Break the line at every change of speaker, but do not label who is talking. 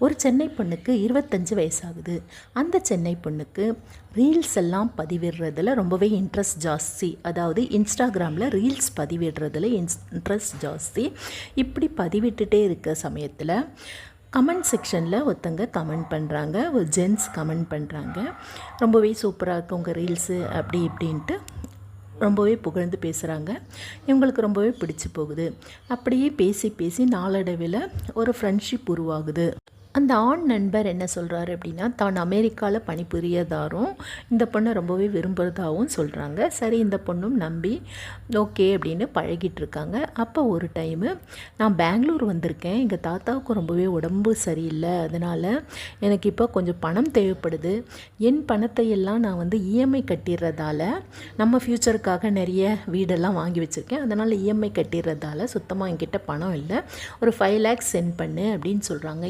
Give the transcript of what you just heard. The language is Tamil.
ஒரு சென்னை பொண்ணுக்கு 25 வயசாகுது. அந்த சென்னை பொண்ணுக்கு ரீல்ஸ் எல்லாம் பதிவிடுறதுல ரொம்பவே இன்ட்ரெஸ்ட் ஜாஸ்தி. அதாவது இன்ஸ்டாகிராமில் ரீல்ஸ் பதிவிடுறதுல இன்ட்ரெஸ்ட் ஜாஸ்தி. இப்படி பதிவிட்டுட்டே இருக்க சமயத்தில் கமெண்ட் செக்ஷனில் ஒருத்தங்க கமெண்ட் பண்ணுறாங்க, ஒரு ஜென்ஸ் கமெண்ட் பண்ணுறாங்க, ரொம்பவே சூப்பராக இருக்குது உங்கள் ரீல்ஸு அப்படி இப்படின்ட்டு ரொம்பவே புகழ்ந்து பேசுகிறாங்க. இவங்களுக்கு ரொம்பவே பிடிச்சி போகுது. அப்படியே பேசி பேசி நாளடைவில் ஒரு ஃப்ரெண்ட்ஷிப் உருவாகுது. அந்த ஆண் நண்பர் என்ன சொல்கிறாரு அப்படின்னா, தான் அமெரிக்காவில் பணிபுரியதாரும் இந்த பொண்ணை ரொம்பவே விரும்புகிறதாகவும் சொல்கிறாங்க. சரி, இந்த பொண்ணும் நம்பி ஓகே அப்படின்னு பழகிட்டு இருக்காங்க. அப்போ ஒரு டைமு, நான் பெங்களூர் வந்திருக்கேன், எங்கள் தாத்தாவுக்கு ரொம்பவே உடம்பு சரியில்லை, அதனால் எனக்கு இப்போ கொஞ்சம் பணம் தேவைப்படுது, என் பணத்தை எல்லாம் நான் வந்து இஎம்ஐ கட்டிடுறதால, நம்ம ஃப்யூச்சருக்காக நிறைய வீடெல்லாம் வாங்கி வச்சுருக்கேன், அதனால் இஎம்ஐ கட்டிடுறதால சுத்தமாக என்கிட்ட பணம் இல்லை, ஒரு 5 lakhs சென்ட் பண்ணு அப்படின்னு சொல்கிறாங்க.